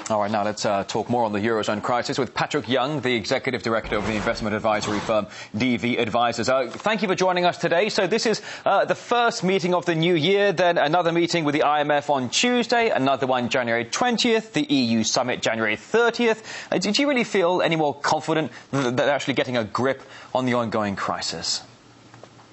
All right, now let's talk more on the Eurozone crisis with Patrick Young, the Executive Director of the investment advisory firm DV Advisors. Thank you for joining us today. So this is the first meeting of the new year, then another meeting with the IMF on Tuesday, another one January 20th, the EU summit January 30th. Did you really feel any more confident that they're actually getting a grip on the ongoing crisis?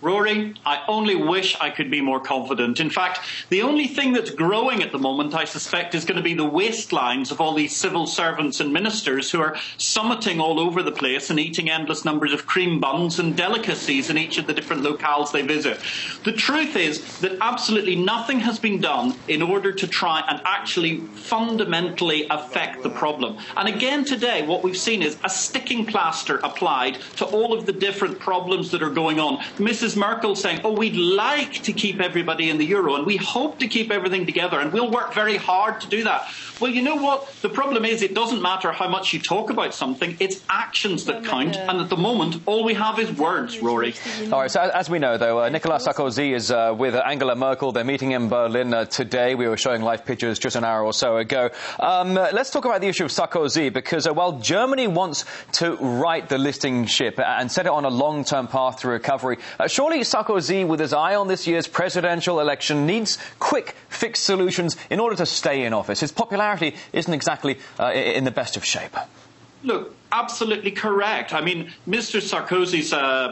Rory, I only wish I could be more confident. In fact, the only thing that's growing at the moment, I suspect, is going to be the waistlines of all these civil servants and ministers who are summiting all over the place and eating endless numbers of cream buns and delicacies in each of the different locales they visit. The truth is that absolutely nothing has been done in order to try and actually fundamentally affect the problem. And again today, what we've seen is a sticking plaster applied to all of the different problems that are going on. Mrs. Merkel saying, oh, we'd like to keep everybody in the euro and we hope to keep everything together and we'll work very hard to do that. Well, you know what? The problem is it doesn't matter how much you talk about something. It's actions that count. And at the moment, all we have is words, Rory. All right. So as we know, though, Nicolas Sarkozy is with Angela Merkel. They're meeting in Berlin today. We were showing live pictures just an hour or so ago. Let's talk about the issue of Sarkozy, because while Germany wants to right the listing ship and set it on a long-term path to recovery, surely Sarkozy, with his eye on this year's presidential election, needs quick, fixed solutions in order to stay in office. His popularity isn't exactly in the best of shape. Look, absolutely correct. I mean, Mr. Sarkozy's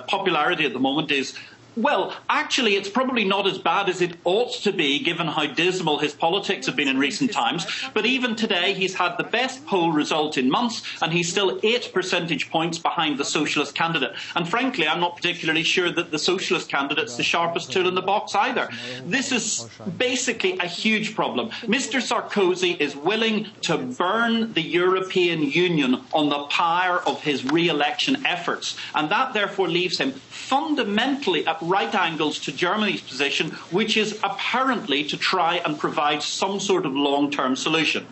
popularity at the moment is, well, actually, it's probably not as bad as it ought to be, given how dismal his politics have been in recent times. But even today, he's had the best poll result in months, and he's still 8 percentage points behind the socialist candidate. And frankly, I'm not particularly sure that the socialist candidate's the sharpest tool in the box either. This is basically a huge problem. Mr. Sarkozy is willing to burn the European Union on the pyre of his re-election efforts. And that therefore leaves him fundamentally at right angles to Germany's position, which is apparently to try and provide some sort of long-term solution.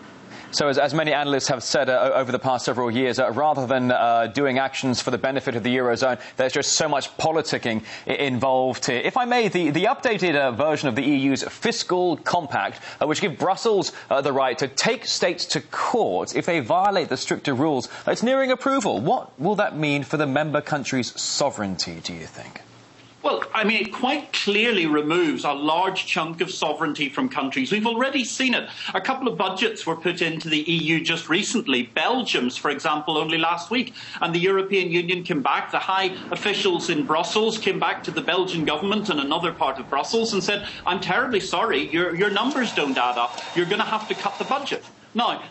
So as many analysts have said over the past several years, rather than doing actions for the benefit of the Eurozone, there's just so much politicking involved here. If I may, the updated version of the EU's fiscal compact, which gives Brussels the right to take states to court if they violate the stricter rules, it's nearing approval. What will that mean for the member countries' sovereignty, do you think? Well, I mean, it quite clearly removes a large chunk of sovereignty from countries. We've already seen it. A couple of budgets were put into the EU just recently. Belgium's, for example, only last week. And the European Union came back. The high officials in Brussels came back to the Belgian government and another part of Brussels and said, I'm terribly sorry, your numbers don't add up. You're going to have to cut the budget. Now,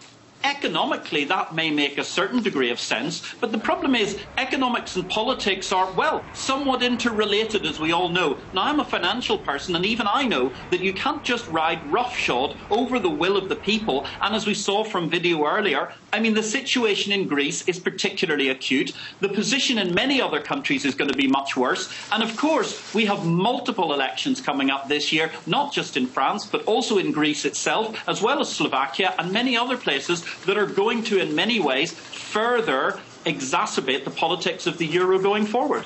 economically, that may make a certain degree of sense, but the problem is economics and politics are, well, somewhat interrelated, as we all know. Now, I'm a financial person, and even I know that you can't just ride roughshod over the will of the people. And as we saw from video earlier, I mean, the situation in Greece is particularly acute. The position in many other countries is going to be much worse. And of course, we have multiple elections coming up this year, not just in France, but also in Greece itself, as well as Slovakia and many other places that are going to, in many ways, further exacerbate the politics of the euro going forward.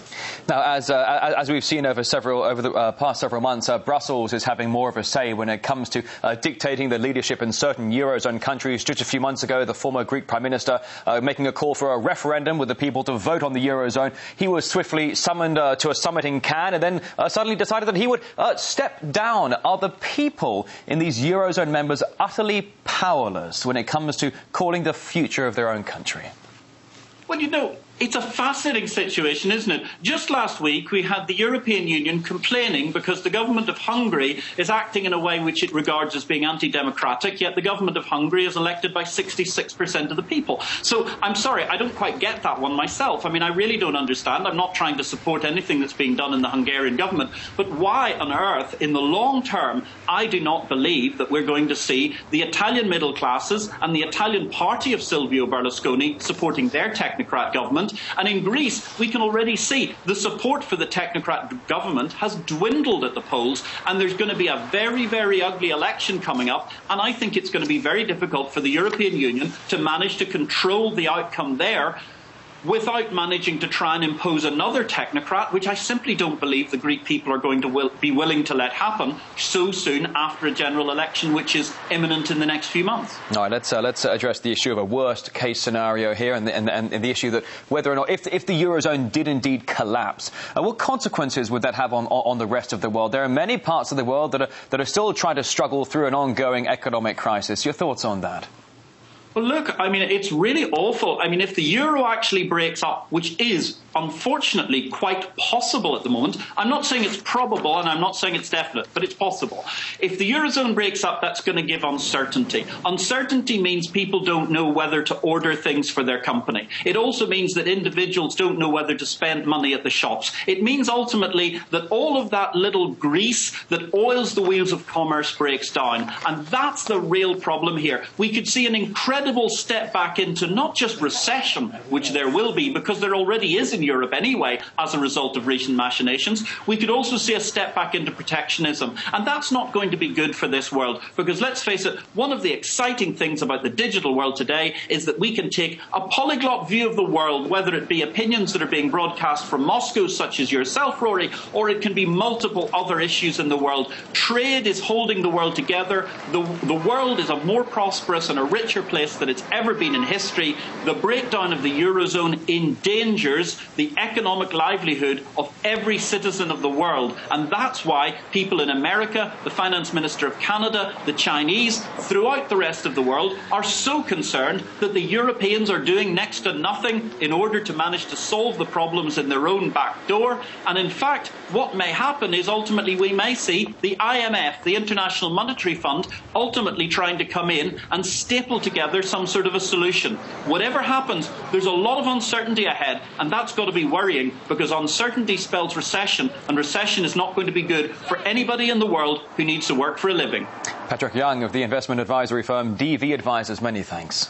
Now, as we've seen over the past several months, Brussels is having more of a say when it comes to dictating the leadership in certain eurozone countries. Just a few months ago, the former Greek Prime Minister making a call for a referendum with the people to vote on the eurozone. He was swiftly summoned to a summit in Cannes and then suddenly decided that he would step down. Are the people in these eurozone members utterly powerless when it comes to calling the future of their own country? Well, you know, it's a fascinating situation, isn't it? Just last week, we had the European Union complaining because the government of Hungary is acting in a way which it regards as being anti-democratic, yet the government of Hungary is elected by 66% of the people. So, I'm sorry, I don't quite get that one myself. I mean, I really don't understand. I'm not trying to support anything that's being done in the Hungarian government. But why on earth, in the long term, I do not believe that we're going to see the Italian middle classes and the Italian party of Silvio Berlusconi supporting their technocrat government. And in Greece, we can already see the support for the technocrat government has dwindled at the polls, and there's going to be a very, very ugly election coming up, and I think it's going to be very difficult for the European Union to manage to control the outcome there. without managing to try and impose another technocrat, which I simply don't believe the Greek people are going to be willing to let happen so soon after a general election, which is imminent in the next few months. All right, let's address the issue of a worst-case scenario here, and the issue that whether or not, if the Eurozone did indeed collapse, what consequences would that have on the rest of the world? There are many parts of the world that are still trying to struggle through an ongoing economic crisis. Your thoughts on that? Well, look, I mean, it's really awful. I mean, if the euro actually breaks up, which is unfortunately quite possible at the moment, I'm not saying it's probable and I'm not saying it's definite, but it's possible. If the eurozone breaks up, that's going to give uncertainty. Uncertainty means people don't know whether to order things for their company. It also means that individuals don't know whether to spend money at the shops. It means ultimately that all of that little grease that oils the wheels of commerce breaks down. And that's the real problem here. We could see an incredible step back into not just recession, which there will be, because there already is in Europe anyway as a result of recent machinations. We could also see a step back into protectionism. And that's not going to be good for this world, because let's face it, one of the exciting things about the digital world today is that we can take a polyglot view of the world, whether it be opinions that are being broadcast from Moscow, such as yourself, Rory, or it can be multiple other issues in the world. Trade is holding the world together. The world is a more prosperous and a richer place than it's ever been in history. The breakdown of the eurozone endangers the economic livelihood of every citizen of the world. And that's why people in America, the Finance Minister of Canada, the Chinese, throughout the rest of the world are so concerned that the Europeans are doing next to nothing in order to manage to solve the problems in their own back door. And in fact, what may happen is ultimately we may see the IMF, the International Monetary Fund, ultimately trying to come in and staple together some sort of a solution. Whatever happens, there's a lot of uncertainty ahead, and that's got to be worrying, because uncertainty spells recession, and recession is not going to be good for anybody in the world who needs to work for a living. Patrick Young of the investment advisory firm DV Advisors, many thanks.